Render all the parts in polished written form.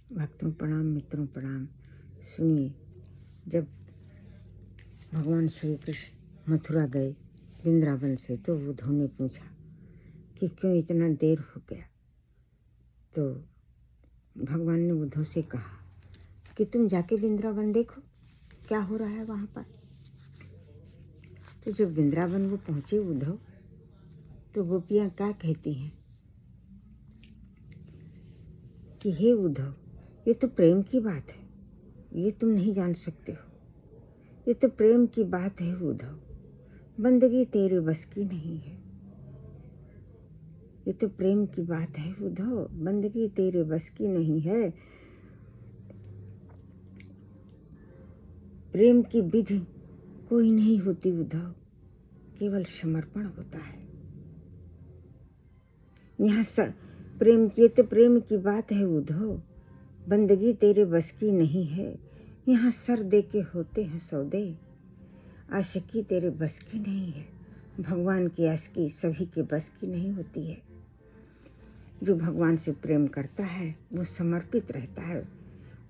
भक्तों प्रणाम, मित्रों प्रणाम। सुनिए, जब भगवान श्री कृष्ण मथुरा गए वृंदावन से तो उद्धव ने पूछा कि क्यों इतना देर हो गया। तो भगवान ने उद्धव से कहा कि तुम जाके वृंदावन देखो क्या हो रहा है वहाँ पर। तो जब वृंदावन वो पहुँचे उद्धव, तो गोपियाँ क्या कहती हैं कि हे उद्धव, ये तो प्रेम की बात है, ये तुम नहीं जान सकते हो। ये तो प्रेम की बात है उद्धव, बंदगी तेरे बस की नहीं है। ये तो प्रेम की बात है उद्धव, बंदगी तेरे बस की नहीं है। प्रेम की विधि कोई नहीं होती उद्धव, केवल समर्पण होता है। यहाँ प्रेम की बात है उद्धव, बंदगी तेरे बस की नहीं है। यहाँ सर दे के होते हैं सौदे, आशिकी तेरे बस की नहीं है। भगवान की आशिकी सभी के बस की नहीं होती है। जो भगवान से प्रेम करता है वो समर्पित रहता है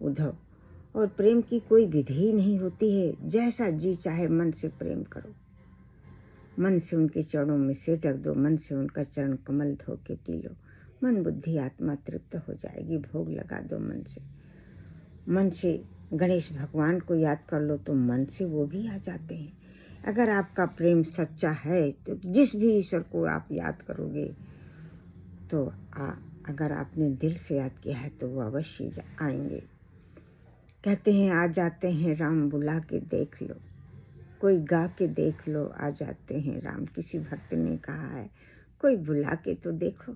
उद्धव। और प्रेम की कोई विधि ही नहीं होती है। जैसा जी चाहे मन से प्रेम करो, मन से उनके चरणों में सिर रख दो, मन से उनका चरण कमल धो के पी लो। मन बुद्धि आत्मा तृप्त हो जाएगी। भोग लगा दो मन से। मन से गणेश भगवान को याद कर लो तो मन से वो भी आ जाते हैं। अगर आपका प्रेम सच्चा है तो जिस भी ईश्वर को आप याद करोगे तो अगर आपने दिल से याद किया है तो वो अवश्य आएंगे। कहते हैं आ जाते हैं राम, बुला के देख लो। कोई गा के देख लो, आ जाते हैं राम। किसी भक्त ने कहा है कोई बुला के तो देखो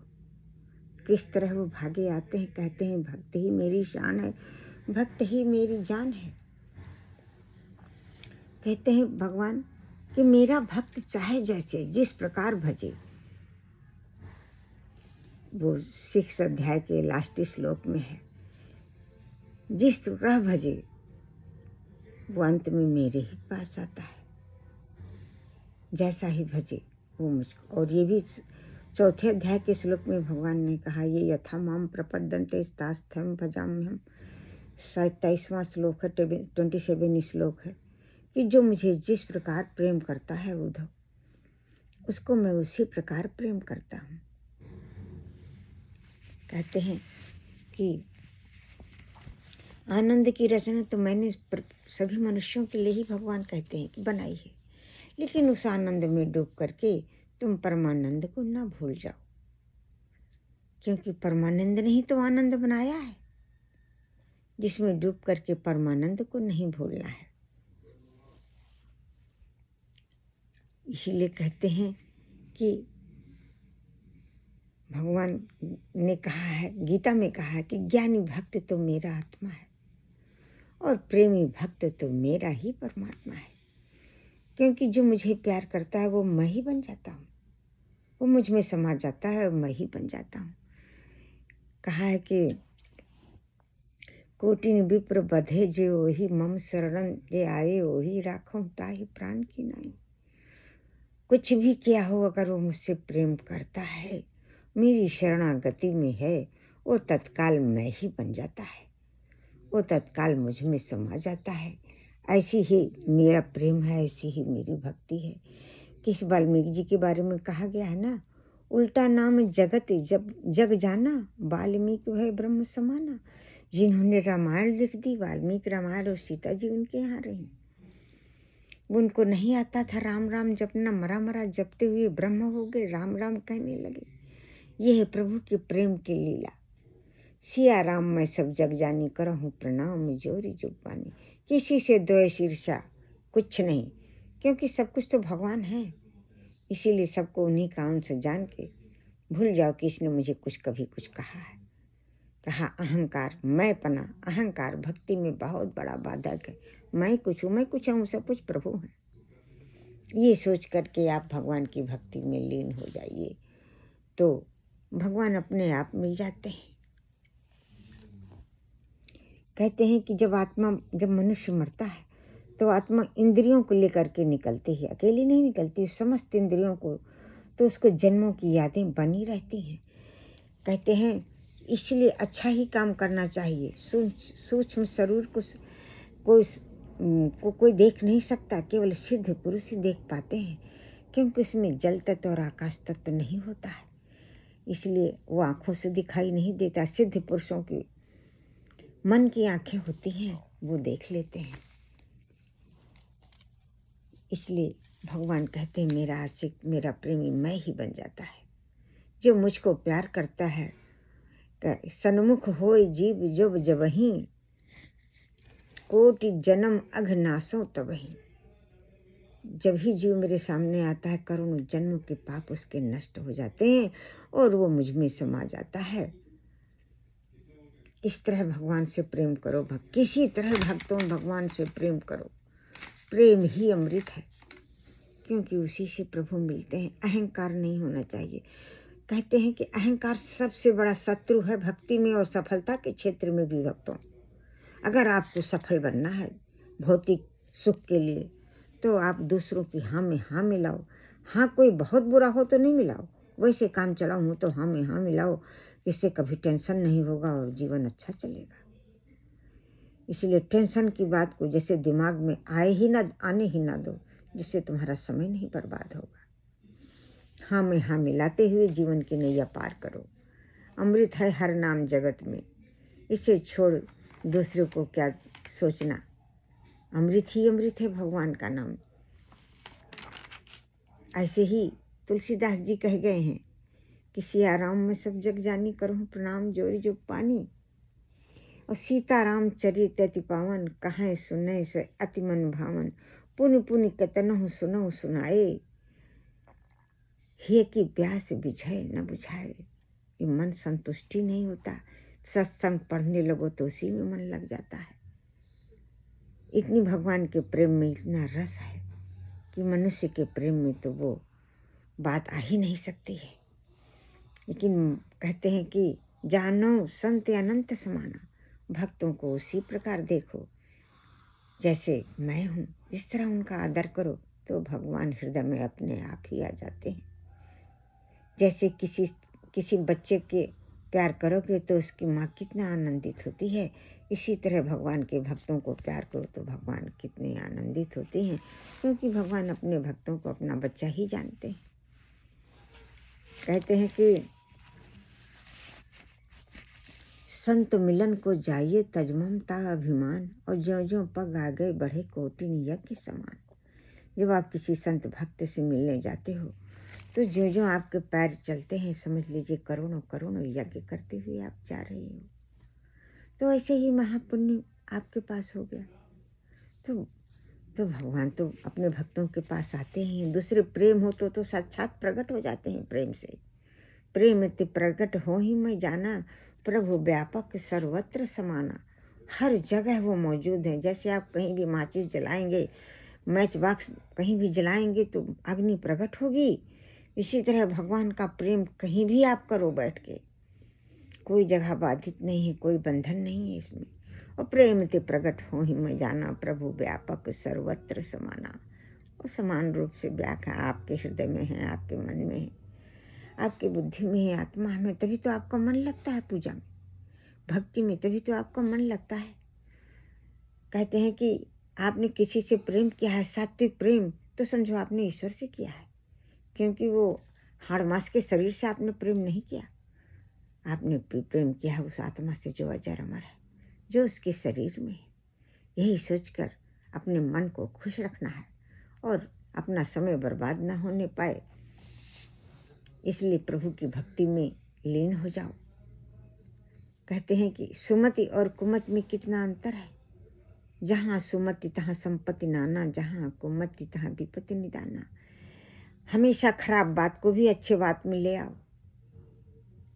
किस तरह वो भागे आते हैं। कहते हैं भक्त ही मेरी शान है, भक्त ही मेरी जान है। कहते हैं भगवान कि मेरा भक्त चाहे जैसे जिस प्रकार भजे। वो 6 अध्याय के लास्ट श्लोक में है, जिस तरह भजे वो अंत में मेरे ही पास आता है। जैसा ही भजे वो मुझको। और ये भी 4 अध्याय के श्लोक में भगवान ने कहा, ये यथा माम प्रपद्यन्ते तास्थं भजाम्यहम्। 27वां श्लोक है, 27 श्लोक है कि जो मुझे जिस प्रकार प्रेम करता है उद्धव, उसको मैं उसी प्रकार प्रेम करता हूँ। कहते हैं कि आनंद की रचना तो मैंने सभी मनुष्यों के लिए ही भगवान कहते हैं कि बनाई है, लेकिन उस आनंद में डूब करके तुम परमानंद को ना भूल जाओ, क्योंकि परमानंद ने ही तो आनंद बनाया है। जिसमें डूब करके परमानंद को नहीं भूलना है। इसीलिए कहते हैं कि भगवान ने कहा है, गीता में कहा है कि ज्ञानी भक्त तो मेरा आत्मा है और प्रेमी भक्त तो मेरा ही परमात्मा है। क्योंकि जो मुझे प्यार करता है वो मैं ही बन जाता हूँ, वो मुझ में समा जाता है और मैं ही बन जाता हूँ। कहा है कि कोटिन विप्र बधे जे ओही मम शरणन जे आए ओही राखो ताहि प्राण की नाई। कुछ भी किया हो, अगर वो मुझसे प्रेम करता है, मेरी शरणागति में है, वो तत्काल मैं ही बन जाता है, वो तत्काल मुझ में समा जाता है। ऐसी ही मेरा प्रेम है, ऐसी ही मेरी भक्ति है। किस वाल्मीकि जी के बारे में कहा गया है ना, उल्टा नाम जगत जब जग जाना, वाल्मीकि है ब्रह्म समाना। जिन्होंने रामायण लिख दी, वाल्मीकि रामायण, और सीता जी उनके यहाँ रही। उनको नहीं आता था राम राम जपना, मरा मरा जपते हुए ब्रह्म हो गए, राम राम कहने लगे। ये है प्रभु के प्रेम की लीला। सिया राम मैं सब जग जानी, करहूँ प्रणाम जोरी जुबानी। किसी से द्वेष ईर्षा कुछ नहीं, क्योंकि सब कुछ तो भगवान है। इसीलिए सबको उन्हीं काम से जान के भूल जाओ कि इसने मुझे कुछ कभी कुछ कहा है। कहा अहंकार, मैं पना, अहंकार भक्ति में बहुत बड़ा बाधक है। मैं कुछ हूँ, सब कुछ प्रभु है। ये सोच करके आप भगवान की भक्ति में लीन हो जाइए तो भगवान अपने आप मिल जाते हैं। कहते हैं कि जब मनुष्य मरता है तो आत्मा इंद्रियों को लेकर के निकलती है, अकेली नहीं निकलती, समस्त इंद्रियों को। तो उसको जन्मों की यादें बनी रहती हैं। कहते हैं इसलिए अच्छा ही काम करना चाहिए। सूक्ष्म शरीर कोई कोई देख नहीं सकता, केवल सिद्ध पुरुष ही देख पाते हैं, क्योंकि उसमें जल तत्व और आकाश तत्व नहीं होता है, इसलिए वो आँखों से दिखाई नहीं देता। सिद्ध पुरुषों की मन की आँखें होती हैं, वो देख लेते हैं। इसलिए भगवान कहते हैं मेरा आशिक, मेरा प्रेमी मैं ही बन जाता है। जो मुझको प्यार करता है, सन्मुख होय जीव जो जबहि, कोटि जन्म अघनासों तबहि। जब ही जीव मेरे सामने आता है, करोड़ों जन्मों के पाप उसके नष्ट हो जाते हैं और वो मुझ में समा जाता है। इस तरह भगवान से प्रेम करो। किसी तरह भक्तों भगवान से प्रेम करो। प्रेम ही अमृत है, क्योंकि उसी से प्रभु मिलते हैं। अहंकार नहीं होना चाहिए। कहते हैं कि अहंकार सबसे बड़ा शत्रु है भक्ति में और सफलता के क्षेत्र में भी। भक्तों, अगर आपको सफल बनना है भौतिक सुख के लिए, तो आप दूसरों की हाँ में हाँ मिलाओ। हाँ, कोई बहुत बुरा हो तो नहीं मिलाओ, वैसे काम चलाओ हूँ तो हाँ में हाँ मिलाओ, इससे कभी टेंशन नहीं होगा और जीवन अच्छा चलेगा। इसलिए टेंशन की बात को जैसे दिमाग में आने ही ना दो, जिससे तुम्हारा समय नहीं बर्बाद होगा। हाँ में हाँ मिलाते हुए जीवन की नैया पार करो। अमृत है हर नाम जगत में, इसे छोड़ दूसरों को क्या सोचना। अमृत ही अमृत है भगवान का नाम। ऐसे ही तुलसीदास जी कह गए हैं कि सियाराम में सब जग जानी, करहूँ प्रणाम जोरी जो पानी। और सीताराम चरित अति पावन, कहाँ सुनय से अति मन भावन। पुनि पुनि कतनहु सुनहु सुनाए, हे की प्यास बुझाए न बुझाए। ये मन संतुष्टि नहीं होता। सत्संग पढ़ने लगो तो उसी में मन लग जाता है। इतनी भगवान के प्रेम में इतना रस है कि मनुष्य के प्रेम में तो वो बात आ ही नहीं सकती है। लेकिन कहते हैं कि जानो संत अनंत समाना, भक्तों को उसी प्रकार देखो जैसे मैं हूँ। इस तरह उनका आदर करो तो भगवान हृदय में अपने आप ही आ जाते हैं। जैसे किसी बच्चे के प्यार करोगे तो उसकी माँ कितना आनंदित होती है, इसी तरह भगवान के भक्तों को प्यार करो तो भगवान कितने आनंदित होते हैं, क्योंकि भगवान अपने भक्तों को अपना बच्चा ही जानते हैं। कहते हैं कि संत मिलन को जाइए तजममता अभिमान, और ज्यों ज्यों पग आ गए बढ़े कोटिन यज्ञ समान। जब आप किसी संत भक्त से मिलने जाते हो तो ज्यों ज्यों आपके पैर चलते हैं, समझ लीजिए करोड़ों करोड़ों यज्ञ करते हुए आप जा रहे हो। तो ऐसे ही महापुण्य आपके पास हो गया। तो भगवान तो अपने भक्तों के पास आते हैं। दूसरे प्रेम हो तो साक्षात प्रकट हो जाते हैं प्रेम से। प्रेम ते प्रकट हो ही मैं जाना, प्रभु व्यापक सर्वत्र समाना। हर जगह वो मौजूद हैं। जैसे आप कहीं भी माचिस जलाएंगे, मैच बॉक्स कहीं भी जलाएंगे तो अग्नि प्रकट होगी, इसी तरह भगवान का प्रेम कहीं भी आप करो बैठ के, कोई जगह बाधित नहीं है, कोई बंधन नहीं है इसमें। और प्रेम ते प्रकट हो ही मैं जाना, प्रभु व्यापक सर्वत्र समाना। और समान रूप से व्याख्या आपके हृदय में है, आपके मन में है, आपकी बुद्धि में है, आत्मा में। तभी तो आपका मन लगता है पूजा में, भक्ति में, तभी तो आपका मन लगता है। कहते हैं कि आपने किसी से प्रेम किया है, सात्विक प्रेम, तो समझो आपने ईश्वर से किया है, क्योंकि वो हाड़ मास के शरीर से आपने प्रेम नहीं किया। आपने प्रेम किया है उस आत्मा से जो अजर अमर है, जो उसके शरीर में है। यही सोचकर अपने मन को खुश रखना है और अपना समय बर्बाद ना होने पाए, इसलिए प्रभु की भक्ति में लीन हो जाओ। कहते हैं कि सुमति और कुमति में कितना अंतर है। जहाँ सुमति तहाँ संपत्ति नाना, जहाँ कुमति तहाँ विपत्ति निदाना। हमेशा खराब बात को भी अच्छे बात में ले आओ,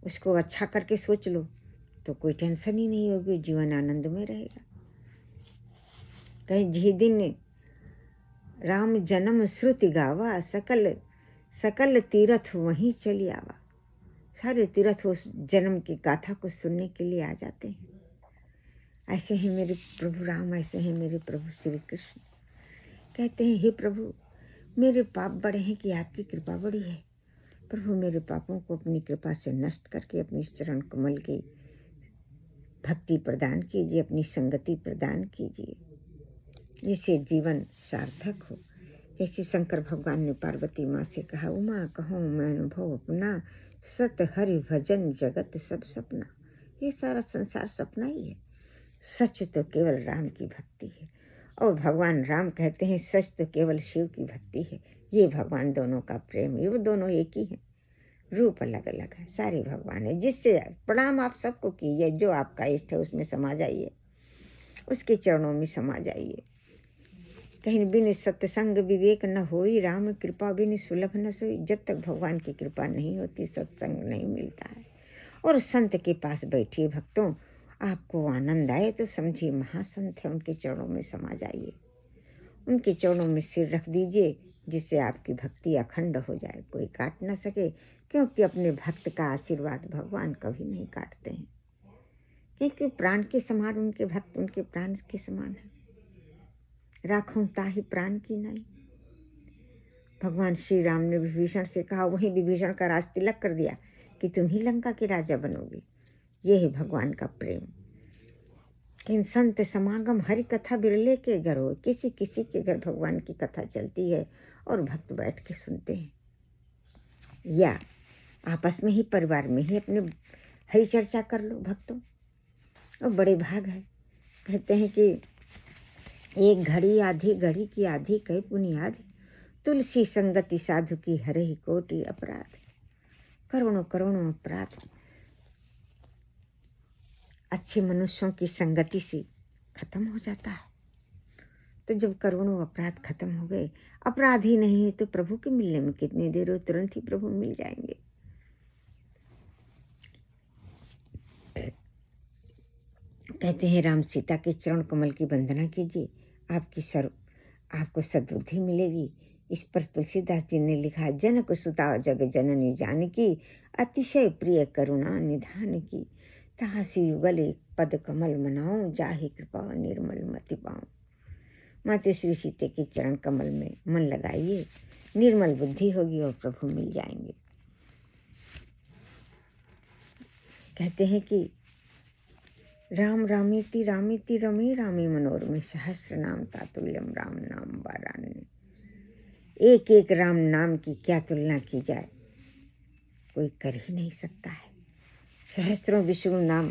उसको अच्छा करके सोच लो तो कोई टेंशन ही नहीं होगी, जीवन आनंद में रहेगा। कहीं जिस दिन राम जन्म श्रुति गावा, सकल तीर्थ वहीं चली आवा। सारे तीर्थ उस जन्म की गाथा को सुनने के लिए आ जाते हैं। ऐसे हैं मेरे प्रभु राम, ऐसे हैं मेरे प्रभु श्री कृष्ण। कहते हैं हे प्रभु, मेरे पाप बड़े हैं कि आपकी कृपा बड़ी है। प्रभु मेरे पापों को अपनी कृपा से नष्ट करके अपनी चरण कमल की भक्ति प्रदान कीजिए, अपनी संगति प्रदान कीजिए, जिससे जीवन सार्थक हो। जैसे शंकर भगवान ने पार्वती माँ से कहा, उमा कहूँ मैं अनुभव अपना, सत हरि भजन जगत सब सपना। ये सारा संसार सपना ही है, सच तो केवल राम की भक्ति है। और भगवान राम कहते हैं सच तो केवल शिव की भक्ति है। ये भगवान दोनों का प्रेम है, वो दोनों एक ही हैं, रूप अलग अलग है, सारे भगवान है। जिससे प्रणाम आप सबको कीजिए, जो आपका इष्ट है उसमें समा जाइए, उसके चरणों में समा जाइए। कहीं बिन सत्संग विवेक न होई, राम कृपा बिन सुलभ न सोई। जब तक भगवान की कृपा नहीं होती सत्संग नहीं मिलता है। और संत के पास बैठिए भक्तों, आपको आनंद आए तो समझिए महासंत है, उनके चरणों में समा जाइए, उनके चरणों में सिर रख दीजिए, जिससे आपकी भक्ति अखंड हो जाए, कोई काट ना सके। क्योंकि अपने भक्त का आशीर्वाद भगवान कभी नहीं काटते हैं, क्योंकि प्राण के समान उनके भक्त उनके प्राण के समान है। राखूं ताहि प्राण की नाई। भगवान श्री राम ने विभीषण से कहा, वहीं विभीषण का राज तिलक कर दिया कि तुम ही लंका के राजा बनोगे। ये है भगवान का प्रेम। किन संत समागम हरि कथा बिरले के घर हो। किसी किसी के घर भगवान की कथा चलती है और भक्त बैठ के सुनते हैं, या आपस में ही परिवार में ही अपने हरि चर्चा कर लो भक्तों। और बड़े भाग है। कहते हैं कि एक घड़ी आधी घड़ी की आधी कई पुनियाद, तुलसी संगति साधु की हरहि कोटि अपराध। करोड़ों करोड़ों अपराध अच्छे मनुष्यों की संगति से खत्म हो जाता है। तो जब करोड़ों अपराध खत्म हो गए, अपराध ही नहीं है तो प्रभु के मिलने में कितनी देर हो, तुरंत ही प्रभु मिल जाएंगे। कहते हैं राम सीता के चरण कमल की वंदना कीजिए, आपको सद्बुद्धि मिलेगी। इस पर तुलसीदास जी ने लिखा, जनक सुता जग जननी जानकी, अतिशय प्रिय करुणा निधान की। तासी युगल पद कमल मनाऊं, जाहि कृपा निर्मल मति पाऊं। माते श्री सीते के चरण कमल में मन लगाइए, निर्मल बुद्धि होगी और प्रभु मिल जाएंगे। कहते हैं कि राम रामेति रामेति रमे रामे मनोरमे, सहस्र नाम तातुल्यम राम नाम वारान्य। एक एक राम नाम की क्या तुलना की जाए, कोई कर ही नहीं सकता है। सहस्त्रों विष्णु नाम,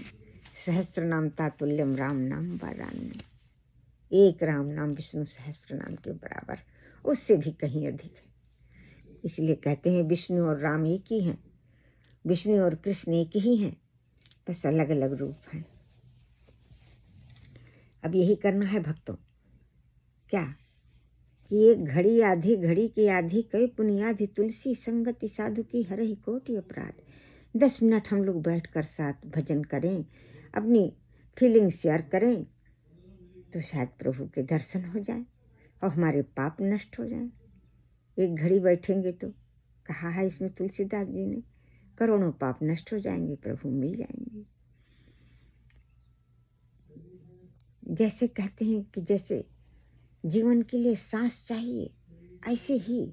सहस्त्र नाम तातुल्यम राम नाम वारान्य। एक राम नाम विष्णु सहस्त्र नाम के बराबर, उससे भी कहीं अधिक है। इसलिए कहते हैं विष्णु और राम एक ही हैं, विष्णु और कृष्ण एक ही हैं, बस अलग अलग रूप हैं। अब यही करना है भक्तों, क्या कि एक घड़ी आधी घड़ी की आधी कई पुनियाधि, तुलसी संगति साधु की हरहि कोटि अपराध। 10 मिनट हम लोग बैठकर साथ भजन करें, अपनी फीलिंग शेयर करें, तो शायद प्रभु के दर्शन हो जाए और हमारे पाप नष्ट हो जाए। एक घड़ी बैठेंगे तो कहा है इसमें तुलसीदास जी ने, करोड़ों पाप नष्ट हो जाएंगे, प्रभु मिल जाएंगे। जैसे कहते हैं कि जैसे जीवन के लिए सांस चाहिए, ऐसे ही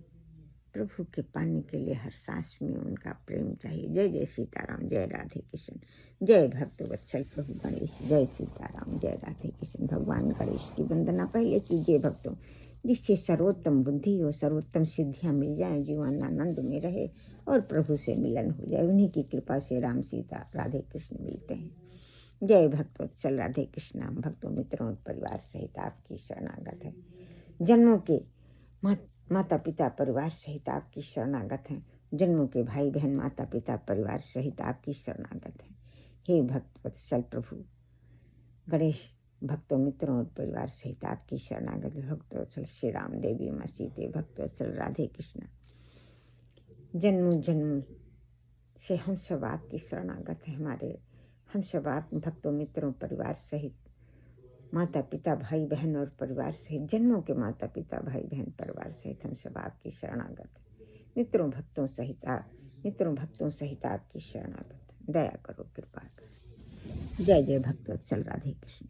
प्रभु के पाने के लिए हर सांस में उनका प्रेम चाहिए। जय जय सीताराम, जय राधे कृष्ण, जय भक्त वत्सल प्रभु गणेश, जय सीताराम, जय राधे कृष्ण। भगवान गणेश की वंदना पहले कीजिए भक्तों, जिससे सर्वोत्तम बुद्धि हो, सर्वोत्तम सिद्धियाँ मिल जाएं, जीवन आनंद में रहे और प्रभु से मिलन हो जाए। उन्हीं की कृपा से राम सीता राधे कृष्ण मिलते हैं। जय भक्तवत्सल राधे कृष्ण। भक्तों मित्रों और परिवार सहित आपकी शरणागत है। जन्मों के माता पिता परिवार सहित आपकी शरणागत हैं। जन्मों के भाई बहन माता पिता परिवार सहित आपकी शरणागत हैं। हे भक्तवत्सल प्रभु गणेश, भक्तों मित्रों और परिवार सहित आपकी शरणागत। भक्तवत्सल श्री राम, देवी माँ सीते, भक्तवत्सल राधे कृष्ण, जन्मों जन्म से हम सब आपकी शरणागत हैं। हम सब आप भक्तों मित्रों परिवार सहित, माता पिता भाई बहन और परिवार सहित, जन्मों के माता पिता भाई बहन परिवार सहित हम सब आपकी शरणागत हैं। मित्रों भक्तों सहित आपकी शरणागत। दया करो, कृपा करो। जय जय भक्तवत्सल राधे कृष्ण।